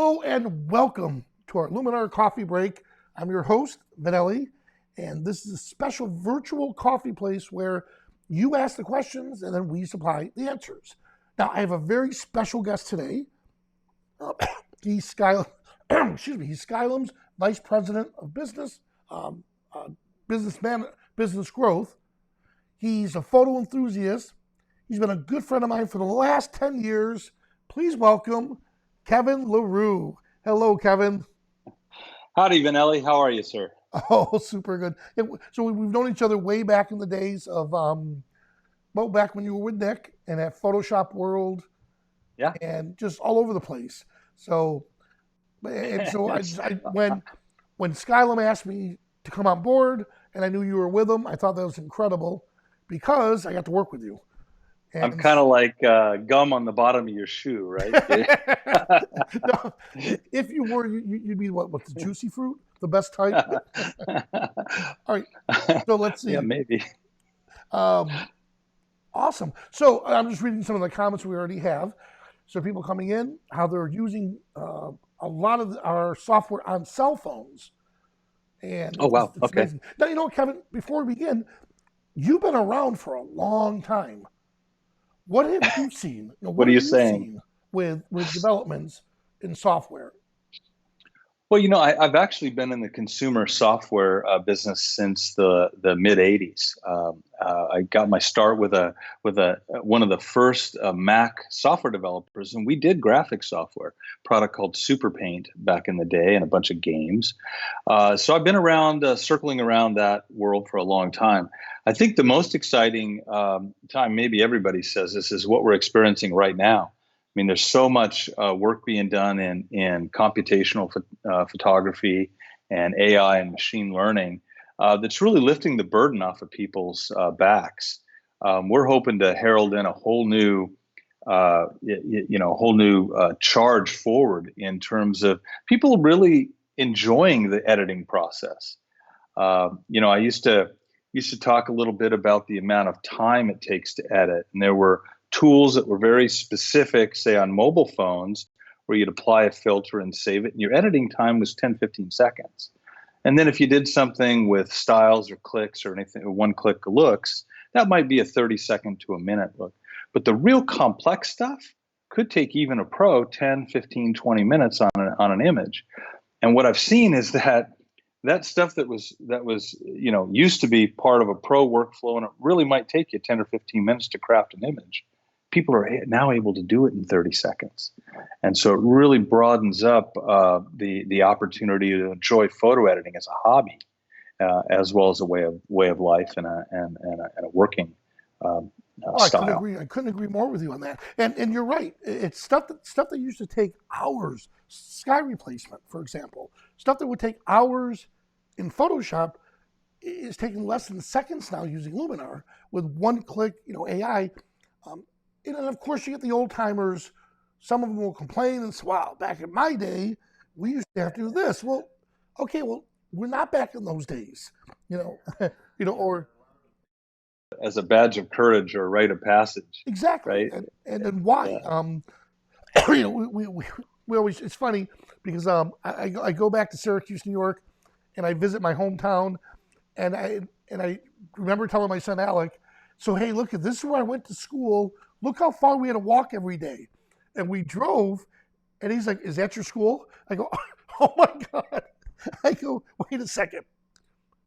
Hello and welcome to our Luminar Coffee Break. I'm your host, Vanelli, and this is a special virtual coffee place where you ask the questions and then we supply the answers. Now, I have a very special guest today. He's he's Skylum's Vice President of Business, Business Growth. He's a photo enthusiast. He's been a good friend of mine for the last 10 years. Please welcome Kevin LaRue. Hello, Kevin. Howdy, Vanelli. How are you, sir? Oh, super good. So we've known each other way back in the days of, back when you were with Nick and at Photoshop World. Yeah. And just all over the place. So, when Skylum asked me to come on board and I knew you were with them, I thought that was incredible because I got to work with you. And I'm kind of like gum on the bottom of your shoe, right? No, if you were, you'd be what the juicy fruit, the best type. All right, so let's see. Yeah, maybe. Awesome. So I'm just reading some of the comments we already have. So people coming in, how they're using a lot of our software on cell phones. And oh, wow. It's okay. Amazing. Now, Kevin, before we begin, you've been around for a long time. What have you seen? What are you saying with developments in software? Well, I've actually been in the consumer software business since the mid '80s. I got my start with one of the first Mac software developers, and we did graphic software, a product called Super Paint back in the day, and a bunch of games. So I've been around, circling around that world for a long time. I think the most exciting time, maybe everybody says this, is what we're experiencing right now. I mean, there's so much work being done in computational photography and AI and machine learning that's really lifting the burden off of people's backs. We're hoping to herald in a whole new, charge forward in terms of people really enjoying the editing process. I used to talk a little bit about the amount of time it takes to edit, and there were tools that were very specific, say on mobile phones, where you'd apply a filter and save it, and your editing time was 10, 15 seconds. And then if you did something with styles or clicks or anything, or one-click looks, that might be a 30-second to a minute look. But the real complex stuff could take even a pro 10, 15, 20 minutes on an image. And what I've seen is that stuff that was used to be part of a pro workflow, and it really might take you 10 or 15 minutes to craft an image, people are now able to do it in 30 seconds. And so it really broadens up the opportunity to enjoy photo editing as a hobby, as well as a way of life and a working style. I couldn't agree more with you on that. And you're right. It's stuff that used to take hours. Sky replacement, for example, stuff that would take hours in Photoshop is taking less than seconds now using Luminar with one-click, AI. And then of course you get the old timers. Some of them will complain and say, "Wow, back in my day, we used to have to do this." Well, okay, we're not back in those days, or as a badge of courage or rite of passage. Exactly, right? And then why? Yeah. We always, it's funny because I go back to Syracuse, New York, and I visit my hometown, and I remember telling my son Alec, "So hey, look, this is where I went to school. Look how far we had to walk every day." And we drove, and he's like, "Is that your school?" I go, "Oh my God." I go, "Wait a second.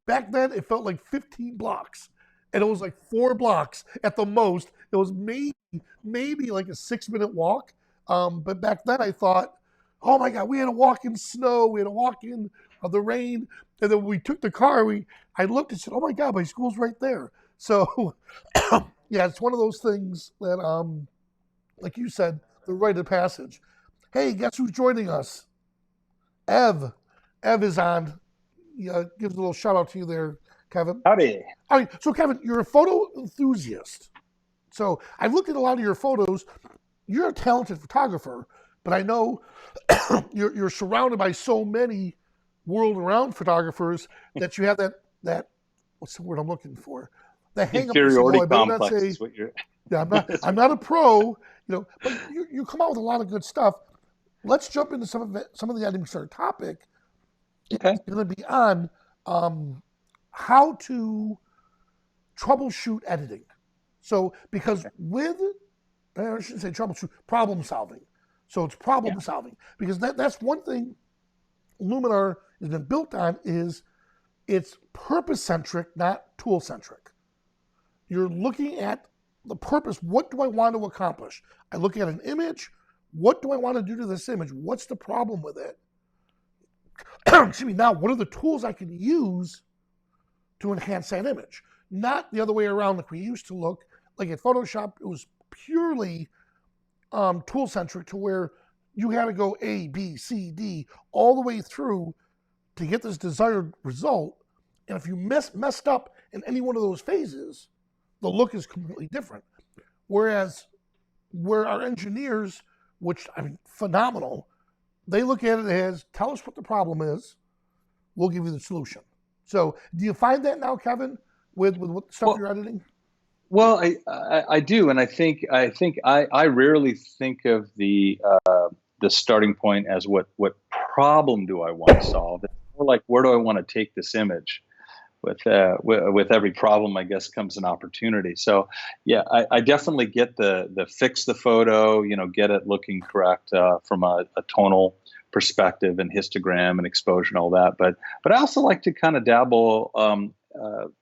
Back then, it felt like 15 blocks. And it was like 4 blocks at the most. It was maybe like a 6-minute walk. But back then I thought, oh my God, we had to walk in snow. We had to walk in the rain. And then when we took the car, I looked and said, oh my God, my school's right there." So yeah, it's one of those things that, like you said, the rite of passage. Hey, guess who's joining us? Ev is on. Gives a little shout out to you there, Kevin. Howdy. All right, so Kevin, you're a photo enthusiast. So I've looked at a lot of your photos. You're a talented photographer, but I know you're surrounded by so many world-renowned photographers that you have that what's the word I'm looking for? The hang up. Inferiority complex is what you're. Yeah, I'm not a pro, but you come out with a lot of good stuff. let's jump into some of the items for our topic. Okay. It's going to be on how to troubleshoot editing. So, because with, I shouldn't say troubleshoot, problem solving. So it's problem solving, because that's one thing Luminar has been built on, is it's purpose-centric, not tool-centric. You're looking at the purpose. What do I want to accomplish? I look at an image. What do I want to do to this image? What's the problem with it? Excuse me. Now, what are the tools I can use to enhance that image? Not the other way around like we used to look. Like at Photoshop, it was purely tool-centric, to where you had to go A, B, C, D, all the way through to get this desired result. And if you messed up in any one of those phases, the look is completely different. Whereas where our engineers, which I mean, phenomenal, they look at it as, tell us what the problem is, we'll give you the solution. So do you find that now, Kevin, with what stuff you're editing? Well, I do, and I think I rarely think of the starting point as what problem do I want to solve. It's more like, where do I want to take this image? With every problem, I guess, comes an opportunity. So yeah, I definitely get the fix the photo, get it looking correct from a tonal perspective and histogram and exposure and all that. But I also like to kind of dabble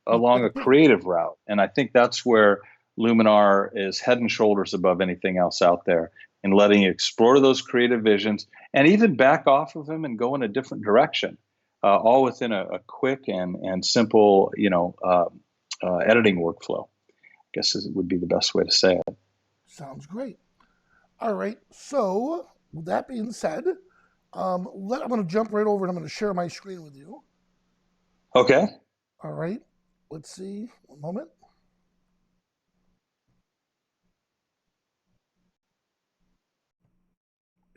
along a creative route, and I think that's where Luminar is head and shoulders above anything else out there, in letting you explore those creative visions and even back off of them and go in a different direction. All within a quick and simple, editing workflow, I guess would be the best way to say it. Sounds great. All right. So with that being said, I'm going to jump right over and I'm going to share my screen with you. Okay. All right. Let's see. One moment.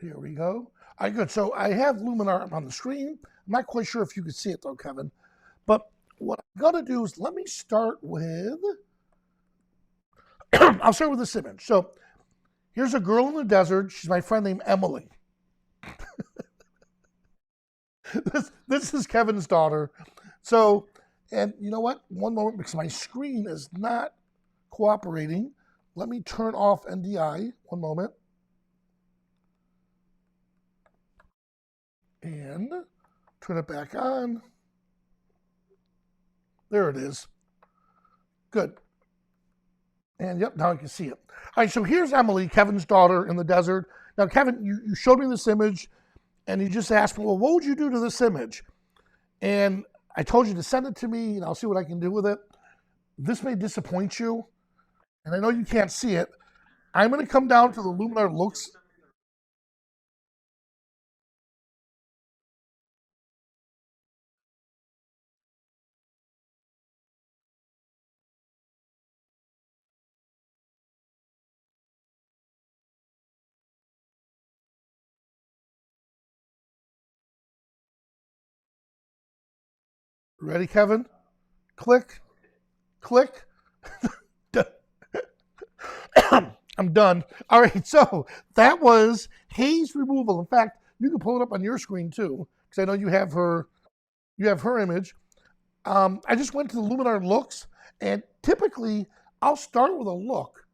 Here we go. All right, good. So I have Luminar up on the screen. I'm not quite sure if you can see it though, Kevin. But what I'm going to do is, let me start with, I'll start with this image. So here's a girl in the desert. She's my friend named Emily. This is Kevin's daughter. So, and you know what? One moment, because my screen is not cooperating. Let me turn off NDI. One moment. And turn it back on. There it is. Good. And yep, now I can see it. All right, so here's Emily, Kevin's daughter, in the desert. Now, Kevin, you showed me this image, and you just asked me, well, what would you do to this image? And I told you to send it to me, and I'll see what I can do with it. This may disappoint you, and I know you can't see it. I'm going to come down to the Luminar looks. Ready, Kevin? Click, click. I'm done. All right, so that was haze removal. In fact, you can pull it up on your screen too, because I know you have her image. I just went to the Luminar looks, and typically I'll start with a look,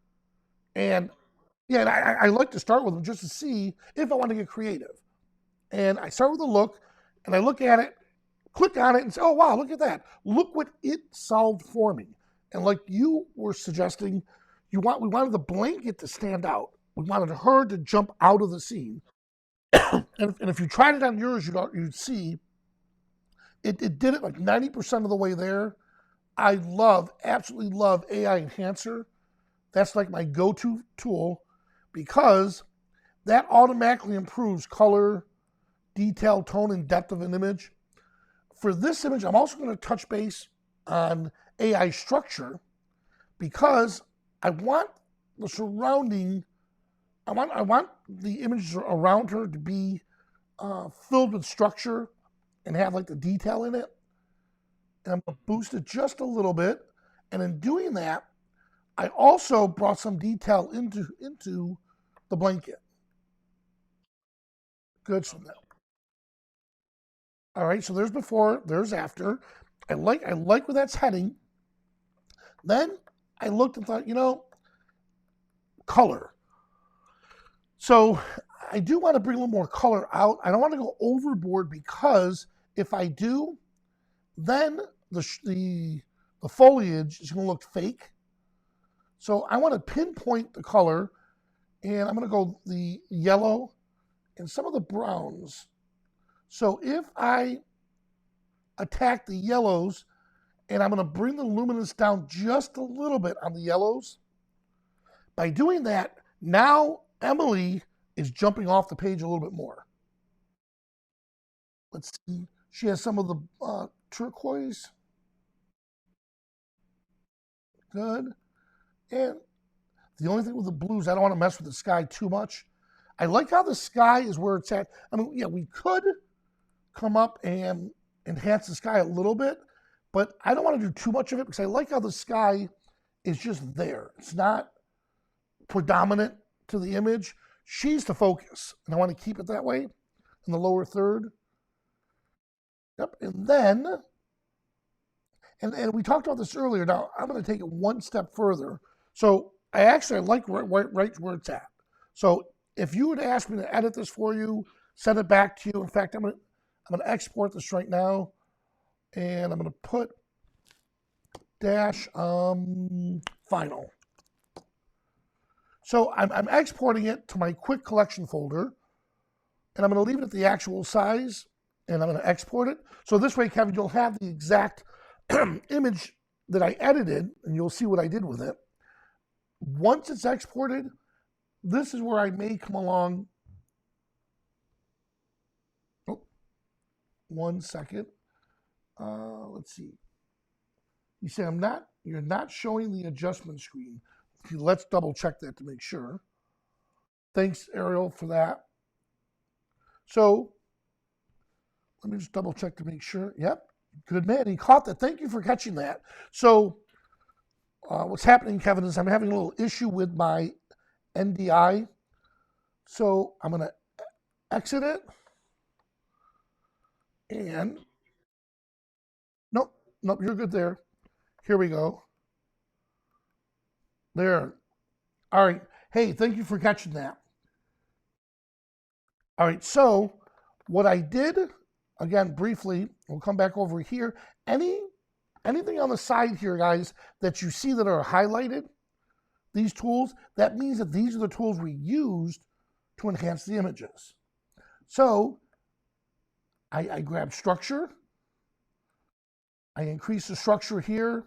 and yeah, and I like to start with them just to see if I want to get creative. And I start with a look, and I look at it, click on it, and say, oh wow, look at that! Look what it solved for me. And like you were suggesting, we wanted the blanket to stand out. We wanted her to jump out of the scene. and if you tried it on yours, you'd see it did it like 90% of the way there. I absolutely love AI Enhancer. That's like my go-to tool, because that automatically improves color, detail, tone, and depth of an image. For this image, I'm also going to touch base on AI structure, because I want the surrounding, I want the images around her to be filled with structure and have like the detail in it. And I'm going to boost it just a little bit. And in doing that, I also brought some detail into the blanket. Good. So now, all right. So there's before, there's after. I like where that's heading. Then I looked and thought, color. So I do want to bring a little more color out. I don't want to go overboard because if I do, then the foliage is going to look fake. So I want to pinpoint the color, and I'm going to go the yellow and some of the browns. So if I attack the yellows, and I'm going to bring the luminance down just a little bit on the yellows, by doing that, now Emily is jumping off the page a little bit more. Let's see. She has some of the turquoise. Good. And the only thing with the blues, I don't want to mess with the sky too much. I like how the sky is where it's at. I mean, yeah, we could come up and enhance the sky a little bit, but I don't want to do too much of it because I like how the sky is just there. It's not predominant to the image. She's the focus, and I want to keep it that way in the lower third. Yep, and then, and we talked about this earlier. Now, I'm going to take it one step further. So I like right where it's at. So if you would ask me to edit this for you, send it back to you. In fact, I'm going to export this right now, and I'm going to put dash final. So I'm exporting it to my quick collection folder, and I'm going to leave it at the actual size, and I'm going to export it. So this way, Kevin, you'll have the exact image that I edited, and you'll see what I did with it. Once it's exported, this is where I may come along. Oh, 1 second. Let's see. You say you're not showing the adjustment screen. Let's double check that to make sure. Thanks, Ariel, for that. So let me just double check to make sure. Yep, good man. He caught that. Thank you for catching that. So what's happening, Kevin, is I'm having a little issue with my NDI. So I'm going to exit it. And nope, you're good there. Here we go. There. All right. Hey, thank you for catching that. All right. So what I did, again, briefly, we'll come back over here. Anything on the side here, guys, that you see that are highlighted, these tools, that means that these are the tools we used to enhance the images. So I grabbed structure. I increased the structure here.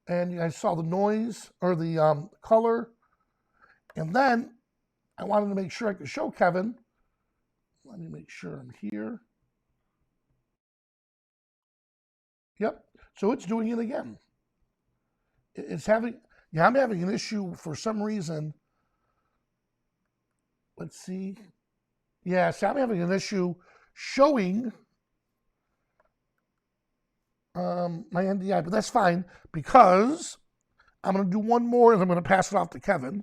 And you guys saw the noise or the color. And then I wanted to make sure I could show Kevin. Let me make sure I'm here. Yep. So it's doing it again. It's having, I'm having an issue for some reason. Let's see. Yeah, so I'm having an issue showing my NDI, but that's fine because I'm going to do one more and I'm going to pass it off to Kevin.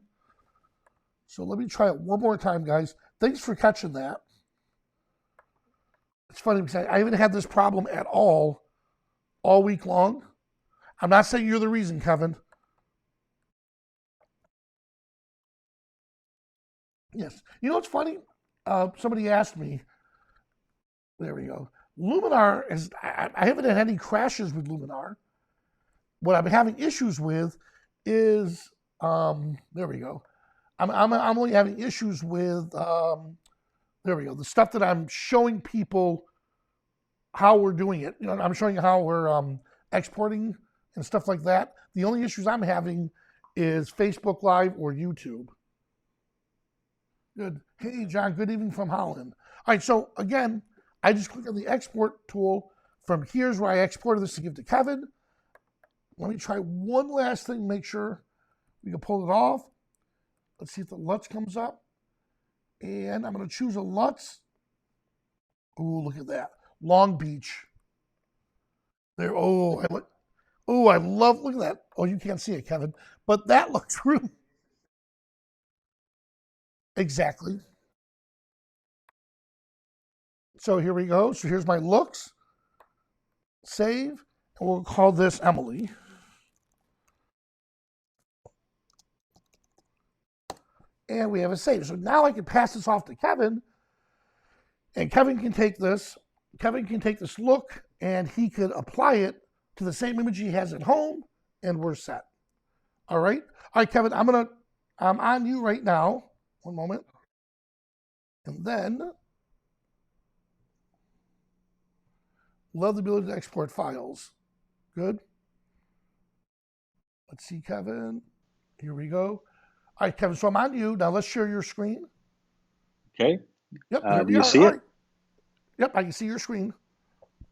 So let me try it one more time, guys. Thanks for catching that. It's funny because I haven't had this problem at all week long. I'm not saying you're the reason, Kevin. Yes. You know what's funny? Somebody asked me, there we go. Luminar I haven't had any crashes with Luminar. What I've been having issues with is, there we go. I'm only having issues with, there we go. The stuff that I'm showing people how we're doing it. I'm showing you how we're exporting and stuff like that. The only issues I'm having is Facebook Live or YouTube. Good. Hey, John, good evening from Holland. All right, so again, I just click on the export tool. From here's where I exported this to give to Kevin. Let me try one last thing, make sure we can pull it off. Let's see if the LUTs comes up. And I'm going to choose a LUTs. Ooh, look at that. Long Beach. There. Oh, I love, look at that. Oh, you can't see it, Kevin. But that looks really. Exactly. So here we go. So here's my looks. Save. And we'll call this Emily. And we have a save. So now I can pass this off to Kevin. And Kevin can take this. Kevin can take this look and he could apply it to the same image he has at home, and we're set. All right. All right, Kevin, I'm on you right now. One moment. And then love the ability to export files. Good. Let's see, Kevin. Here we go. All right, Kevin, so I'm on you. Now let's share your screen. Okay. Yep. Do you see it? Yep, I can see your screen.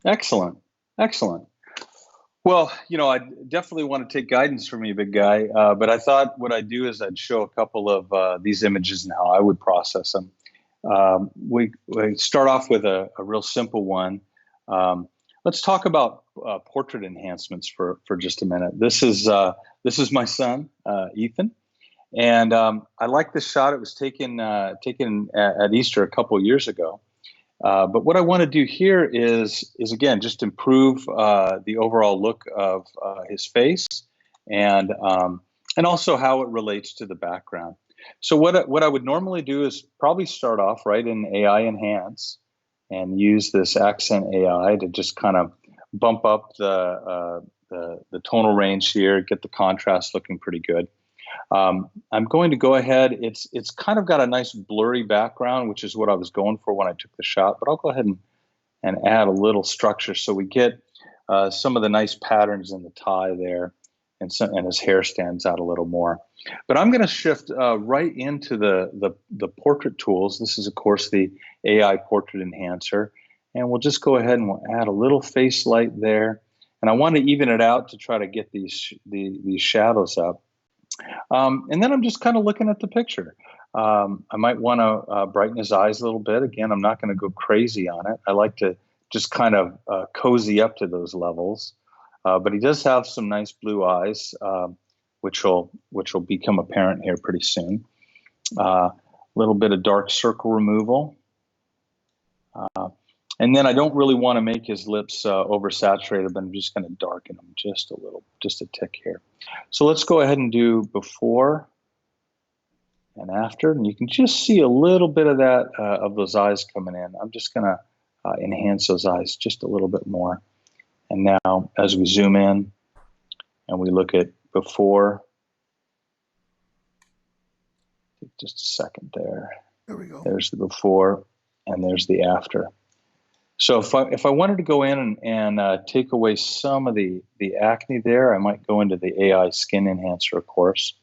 Excellent. Excellent. Well, I definitely want to take guidance from you, big guy. But I thought what I'd do is I'd show a couple of these images and how I would process them. We start off with a real simple one. Let's talk about portrait enhancements for just a minute. This is my son, Ethan, and I like this shot. It was taken at Easter a couple of years ago. But what I want to do here is again just improve the overall look of his face and also how it relates to the background. So what I would normally do is probably start off right in AI Enhance and use this accent AI to just kind of bump up the tonal range here, get the contrast looking pretty good. I'm going to go ahead. It's kind of got a nice blurry background, which is what I was going for when I took the shot. But I'll go ahead and add a little structure so we get some of the nice patterns in the tie there, and his hair stands out a little more. But I'm going to shift right into the portrait tools. This is, of course, the AI Portrait Enhancer. And we'll just go ahead and we'll add a little face light there. And I want to even it out to try to get these shadows up. And then I'm just kind of looking at the picture. I might want to brighten his eyes a little bit. Again, I'm not going to go crazy on it. I like to just kind of cozy up to those levels. But he does have some nice blue eyes, which will become apparent here pretty soon. A little bit of dark circle removal. And then I don't really want to make his lips oversaturated, but I'm just going to darken them just a tick here. So let's go ahead and do before and after, and you can just see a little bit of that of those eyes coming in. I'm just going to enhance those eyes just a little bit more. And now as we zoom in and we look at before, just a second there. There we go. There's the before and there's the after. So if I wanted to go in and take away some of the acne there, I might go into the AI Skin Enhancer, of course.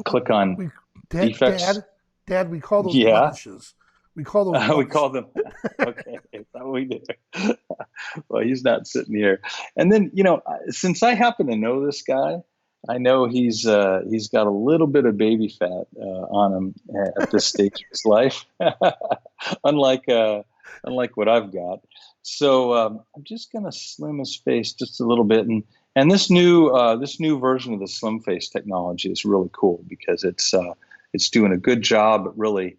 Click on effects. Dad, we call those blemishes. We call those. We call them. Okay, we do. Well, he's not sitting here. And then since I happen to know this guy, I know he's got a little bit of baby fat on him at this stage of his life, unlike what I've got. So I'm just going to slim his face just a little bit. And this new version of the slim face technology is really cool because it's doing a good job at really,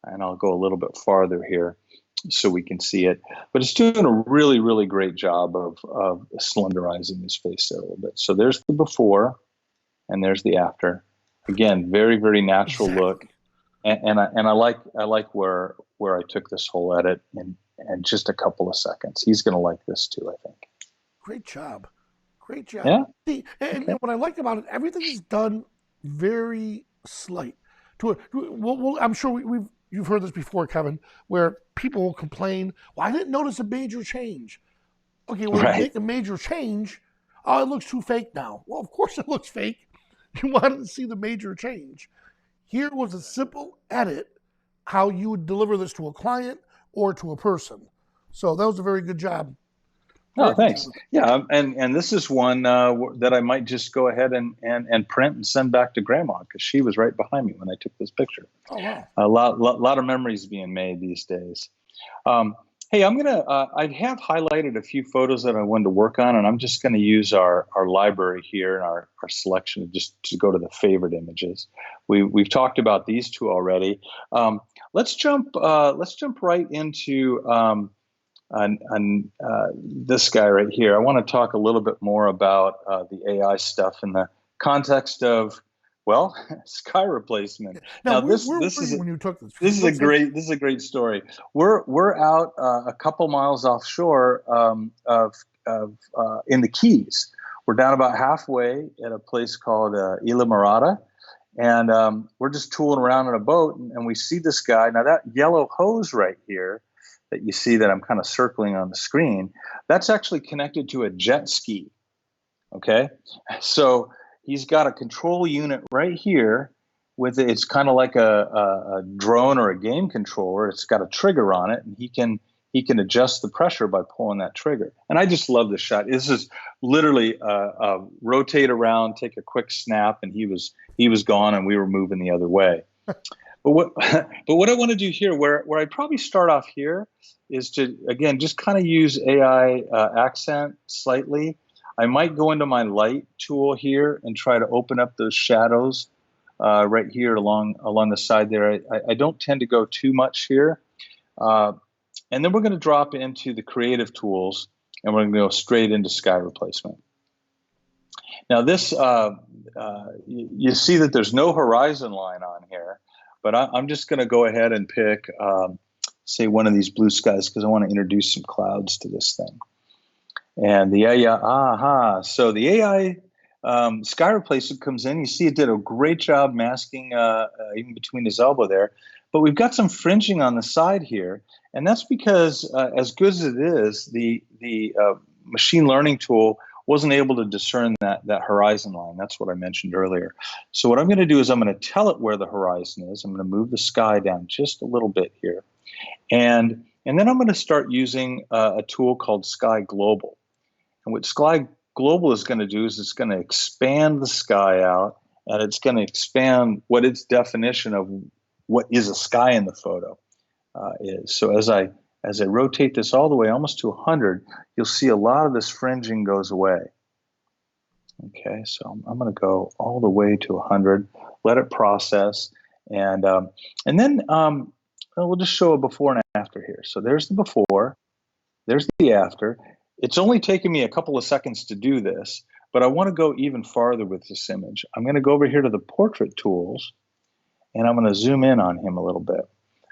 and I'll go a little bit farther here so we can see it, but it's doing a really, really great job of slenderizing his face there a little bit. So there's the before and there's the after. Again, very, very natural look. And I like where I took this whole edit in just a couple of seconds. He's going to like this too, I think. Great job. Yeah. See, and what I like about it, everything is done very slight. I'm sure you've heard this before, Kevin, where people will complain, "Well, I didn't notice a major change." Okay, well, you make a major change. Oh, it looks too fake now. Well, of course it looks fake. You wanted to see the major change. Here was a simple edit, how you would deliver this to a client or to a person. So that was a very good job. Oh, thanks. Yeah, and this is one that I might just go ahead and print and send back to Grandma because she was right behind me when I took this picture. Oh, wow. A lot of memories being made these days. Hey, I'm gonna. I have highlighted a few photos that I wanted to work on, and I'm just going to use our library here and our selection just to go to the favorite images. We've talked about these two already. let's jump right into this guy right here. I want to talk a little bit more about the AI stuff in the context of, well, sky replacement. Now, Now, where this were this is you when you took this? 'Cause this it is a looks like great story. We're out a couple miles offshore in the Keys. We're down about halfway at a place called Isla Morada, and we're just tooling around in a boat, and we see this guy. Now that yellow hose right here that you see that I'm kind of circling on the screen, that's actually connected to a jet ski. Okay, so he's got a control unit right here with it's kind of like a drone or a game controller. It's got a trigger on it, and he can adjust the pressure by pulling that trigger. And I just love this shot. This is literally rotate around, take a quick snap, and he was gone, and we were moving the other way. But what I want to do here, where I probably start off here, is to again just kind of use AI accent slightly. I might go into my light tool here and try to open up those shadows right here along the side there. I don't tend to go too much here. And then we're going to drop into the creative tools, and we're going to go straight into sky replacement. Now this, you see that there's no horizon line on here, but I'm just going to go ahead and pick, say, one of these blue skies because I want to introduce some clouds to this thing. And the AI, so the AI sky replacement comes in. You see it did a great job masking even between his elbow there. But we've got some fringing on the side here. And that's because as good as it is, the machine learning tool wasn't able to discern that horizon line. That's what I mentioned earlier. So what I'm going to do is I'm going to tell it where the horizon is. I'm going to move the sky down just a little bit here. And then I'm going to start using a tool called Sky Global. And what Sky Global is going to do is it's going to expand the sky out, and it's going to expand what its definition of what is a sky in the photo is. So as I rotate this all the way almost to 100, you'll see a lot of this fringing goes away. Okay, so I'm going to go all the way to 100, let it process, and then we'll just show a before and after here. So there's the before, there's the after. It's only taken me a couple of seconds to do this, but I want to go even farther with this image. I'm going to go over here to the portrait tools, and I'm going to zoom in on him a little bit,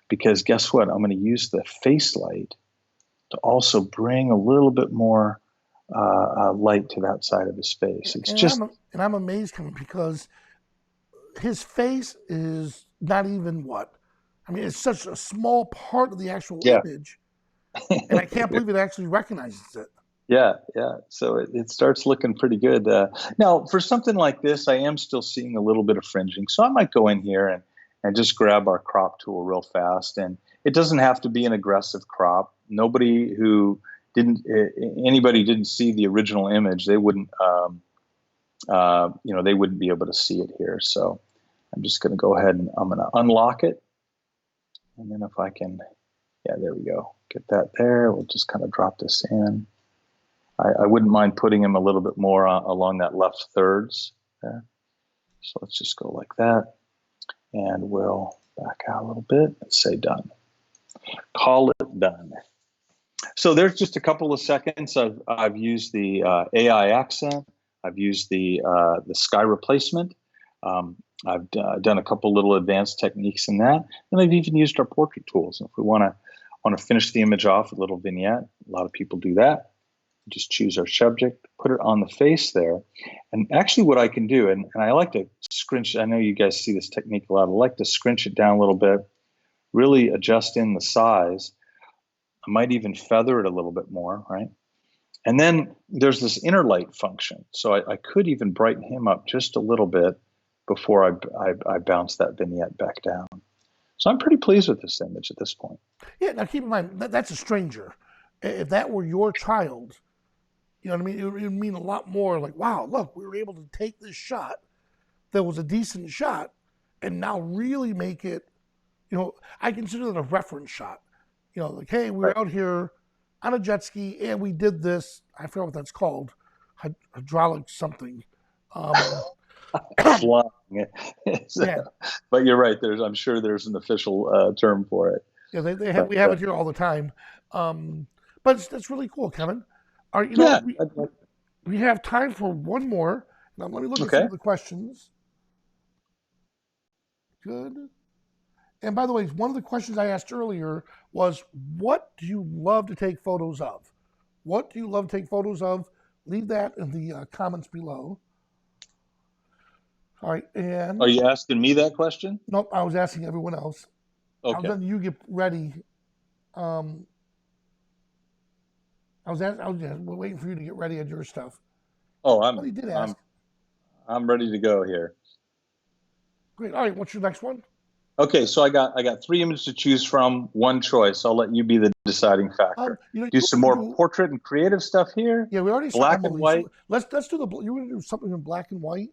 because guess what? I'm going to use the face light to also bring a little bit more light to that side of his face. I'm amazed because his face is not even it's such a small part of the actual image, and I can't believe it actually recognizes it. Yeah. So it starts looking pretty good. Now, for something like this, I am still seeing a little bit of fringing. So I might go in here and just grab our crop tool real fast. And it doesn't have to be an aggressive crop. Anybody didn't see the original image, they wouldn't, they wouldn't be able to see it here. So I'm just going to go ahead and I'm going to unlock it. And then if I can, there we go. Get that there. We'll just kind of drop this in. I wouldn't mind putting him a little bit more along that left thirds there. So let's just go like that. And we'll back out a little bit and say done. Call it done. So there's just a couple of seconds. I've used the AI accent. I've used the sky replacement. I've done a couple little advanced techniques in that. And I've even used our portrait tools. If we want to finish the image off with a little vignette, a lot of people do that. Just choose our subject, put it on the face there. And actually what I can do, and I like to scrunch, I know you guys see this technique a lot, I like to scrunch it down a little bit, really adjust in the size. I might even feather it a little bit more, right? And then there's this inner light function. So I could even brighten him up just a little bit before I bounce that vignette back down. So I'm pretty pleased with this image at this point. Yeah, now keep in mind, that's a stranger. If that were your child, you know what I mean? It would mean a lot more like, wow, look, we were able to take this shot that was a decent shot and now really make it, I consider it a reference shot. Like, hey, we were out here on a jet ski and we did this, I forget what that's called, hydraulic something. Flying. Yeah, But you're right. I'm sure there's an official term for it. yeah, But we have it here all the time. But that's really cool, Kevin. All right, yeah. we have time for one more. Now let me look at some Okay. of the questions. Good. And by the way, one of the questions I asked earlier was, what do you love to take photos of? What do you love to take photos of? Leave that in the comments below. All right, and Are you asking me that question? nope, I was asking everyone else. I was Okay. letting you get ready. Um, I was waiting for you to get ready on your stuff. Oh, Well, you did I'm ask. I'm ready to go here. Great. All right, what's your next one? Okay, so I got three images to choose from, one choice. I'll let you be the deciding factor. You know, Do you some want to more do. portrait and creative stuff here. Yeah, we already saw Black and Emily. white. So let's do the. You want to do something in black and white?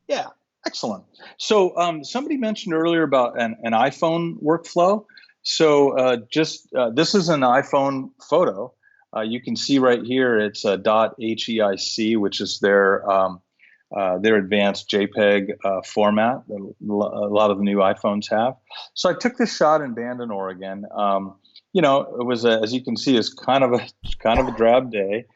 Yeah, excellent. So somebody mentioned earlier about an iPhone workflow. So this is an iPhone photo. You can see right here it's a .heic, which is their advanced JPEG format that a lot of the new iPhones have. So I took this shot in Bandon, Oregon. It was as you can see, is kind of a drab day.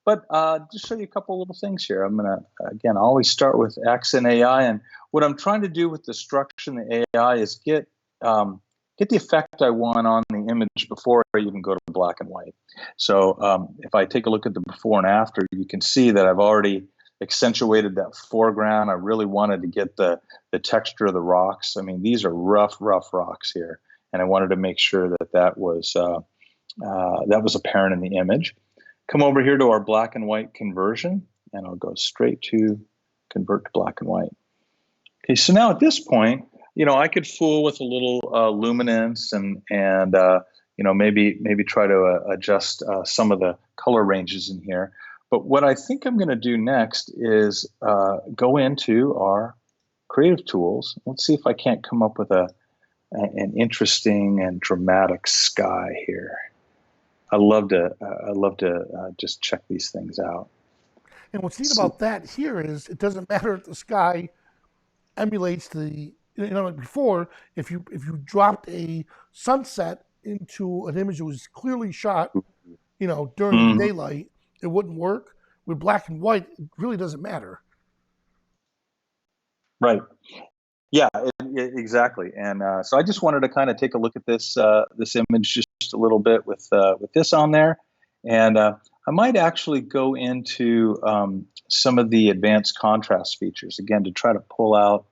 But just show you a couple little things here. I'm gonna again always start with accent AI, and what I'm trying to do with the structure and the AI is get the effect I want on the image before I even go to black and white. So if I take a look at the before and after, you can see that I've already accentuated that foreground. I really wanted to get the texture of the rocks. I mean, these are rough rocks here, and I wanted to make sure that was apparent in the image. Come over here to our black and white conversion, and I'll go straight to convert to black and white. Okay, so now at this point, I could fool with a little luminance and maybe try to adjust some of the color ranges in here. But what I think I'm going to do next is go into our creative tools. Let's see if I can't come up with an interesting and dramatic sky here. I love to just check these things out. And what's neat about that here is it doesn't matter if the sky emulates the, like before, if you dropped a sunset into an image that was clearly shot, during the daylight, it wouldn't work. With black and white, it really doesn't matter. Right. Yeah, exactly. And so I just wanted to kind of take a look at this image just a little bit with this on there, and I might actually go into some of the advanced contrast features again to try to pull out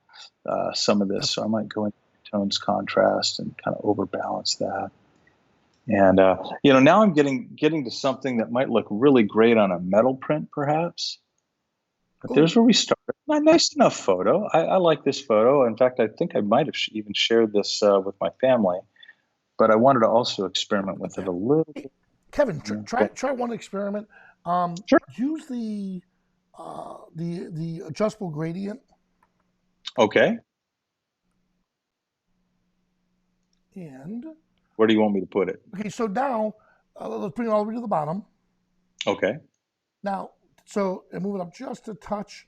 some of this. So I might go into tones contrast and kind of overbalance that. And now I'm getting to something that might look really great on a metal print, perhaps. But there's where we started. A nice enough photo. I like this photo. In fact, I think I might have even shared this with my family. But I wanted to also experiment with it a little bit. Kevin, try one experiment. Sure. Use the adjustable gradient. Okay. And where do you want me to put it? Okay, so now let's bring it all the way to the bottom. Okay. Now, and move it up just a touch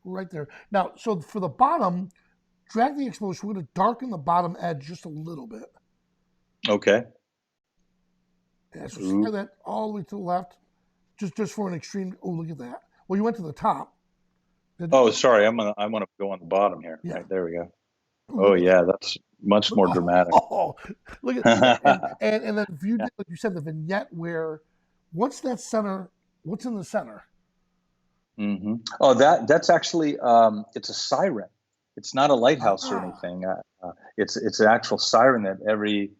right there. Now, so for the bottom, drag the exposure. We're going to darken the bottom edge just a little bit. Okay. Yeah, so slide that all the way to the left, just for an extreme. Oh, look at that. Well, you went to the top. Sorry. I'm gonna go on the bottom here. Yeah. Right, there we go. Look yeah, that's much more dramatic. Look at that. and then if you did, like you said, the vignette where, what's in the center? Mm-hmm. Oh, that's actually it's a siren. It's not a lighthouse or anything. It's an actual siren that every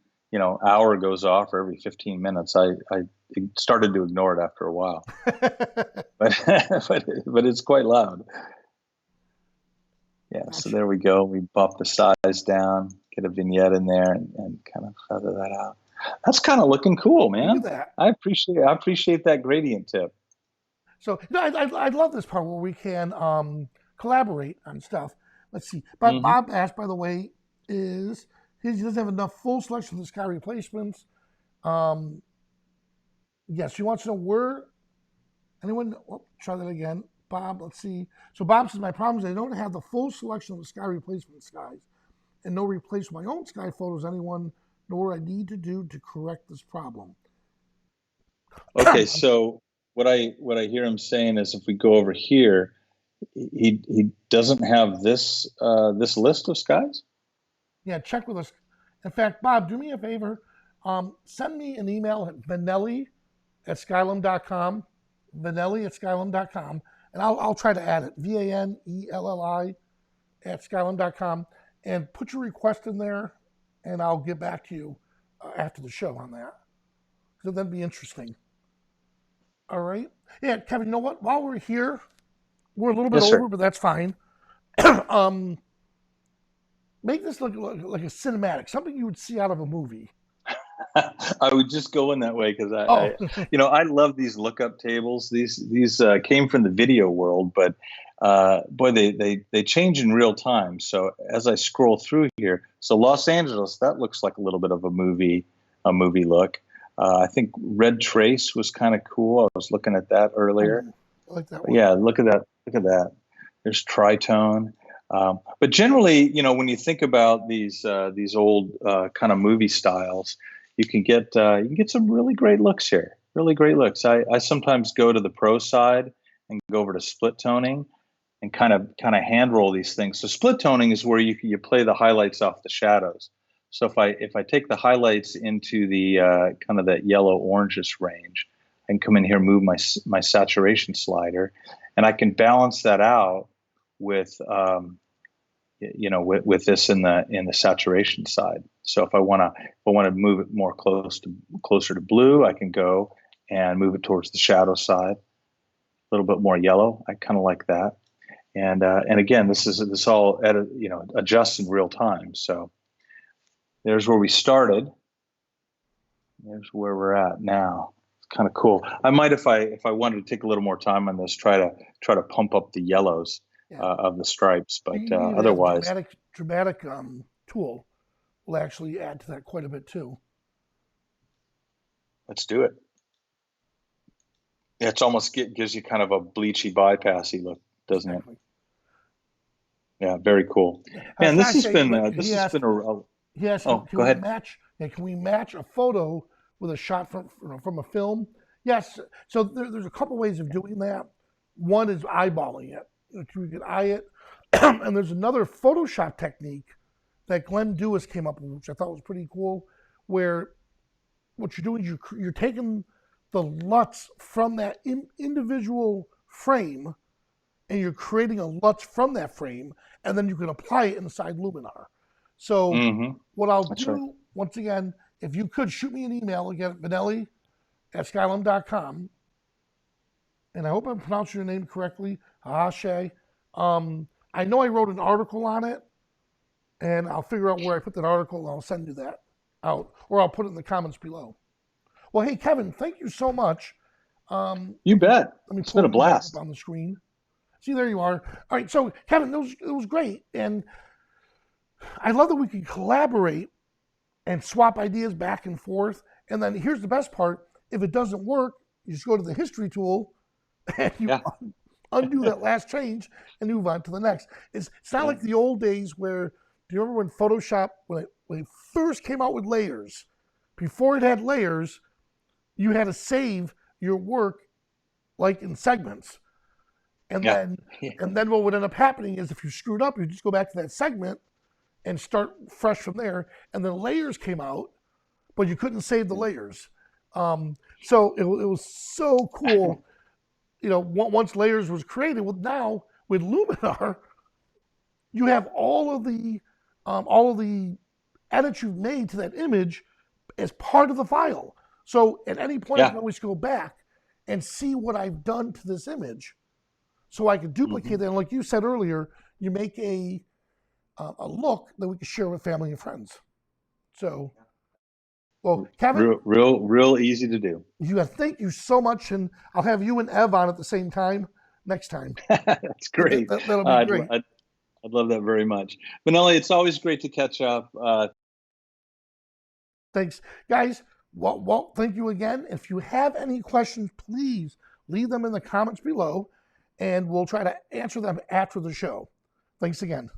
hour goes off, or every 15 minutes. I started to ignore it after a while, but it's quite loud. Yeah, so there we go. We bump the size down, get a vignette in there, and kind of feather that out. That's kind of looking cool, man. Look at that. I appreciate that gradient tip. So I love this part where we can collaborate on stuff. Let's see. But Bob asked, by the way, he doesn't have enough full selection of the sky replacements. Yes, he wants to know where. Anyone? Try that again. Bob, let's see. So Bob says, my problem is I don't have the full selection of the sky replacement skies and no replace my own sky photos anyone nor I need to do to correct this problem. Okay, so what I hear him saying is if we go over here, he doesn't have this this list of skies. Yeah, check with us. In fact, Bob, do me a favor. Send me an email at Vanelli@Skylum.com, Vanelli@Skylum.com, and I'll try to add it. Vanelli@Skylum.com, and put your request in there, and I'll get back to you after the show on that. So that'd be interesting. All right. Yeah, Kevin. You know what? While we're here, we're a little bit Yes, sir. over, but that's fine. Make this look like a cinematic, something you would see out of a movie. I would just go in that way because I love these lookup tables. These came from the video world, but boy, they change in real time. So as I scroll through here, so Los Angeles, that looks like a little bit of a movie look. I think Red Trace was kind of cool. I was looking at that earlier. I like that one. Yeah, look at that. Look at that. There's Tritone. But generally, when you think about these old kind of movie styles, you can get some really great looks here. Really great looks. I sometimes go to the pro side and go over to split toning and kind of hand roll these things. So split toning is where you play the highlights off the shadows. So if I take the highlights into the kind of that yellow orangish range and come in here, move my saturation slider, and I can balance that out with with this in the saturation side. So if I want to move it more closer to blue, I can go and move it towards the shadow side, a little bit more yellow. I kind of like that. And again, this all adjusts in real time. So there's where we started. There's where we're at now. It's kind of cool. I might, if I wanted to take a little more time on this, try to pump up the yellows of the stripes, but otherwise, dramatic tool will actually add to that quite a bit too. Let's do it. It's almost gives you kind of a bleachy bypassy look, doesn't it? Yeah, very cool. Man, this has been a. Yes. Oh, go ahead. Can we match a photo with a shot from a film? Yes. So there's a couple ways of doing that. One is eyeballing it. You can eye it, and there's another Photoshop technique that Glenn Dewis came up with, which I thought was pretty cool, where what you're doing is you're taking the LUTs from that individual frame, and you're creating a LUTs from that frame, and then you can apply it inside Luminar. So what I'll do, once again, if you could shoot me an email again at Vanelli@Skylum.com, and I hope I'm pronouncing your name correctly, Shay. I know I wrote an article on it, and I'll figure out where I put that article, and I'll send you that out, or I'll put it in the comments below. Well, hey, Kevin, thank you so much. You bet. It's been a blast. On the screen. See, there you are. All right, so Kevin, it was great, and I love that we can collaborate and swap ideas back and forth. And then here's the best part: if it doesn't work, you just go to the history tool and you undo that last change and move on to the next. It's not like the old days where, do you remember when Photoshop, when it first came out with layers, before it had layers, you had to save your work like in segments. And then what would end up happening is if you screwed up, you just go back to that segment and start fresh from there. And then layers came out, but you couldn't save the layers. So it was so cool. Once layers was created, well, now with Luminar, you have all of the edits you've made to that image as part of the file. So at any point, I can always go back and see what I've done to this image, so I can duplicate that. And like you said earlier, you make a look that we can share with family and friends. So. Well, Kevin, real easy to do. Thank you so much, and I'll have you and Ev on at the same time next time. That's great. That'll be great. I'd love that very much. Vanelli, it's always great to catch up. Thanks, guys. Well, thank you again. If you have any questions, please leave them in the comments below, and we'll try to answer them after the show. Thanks again.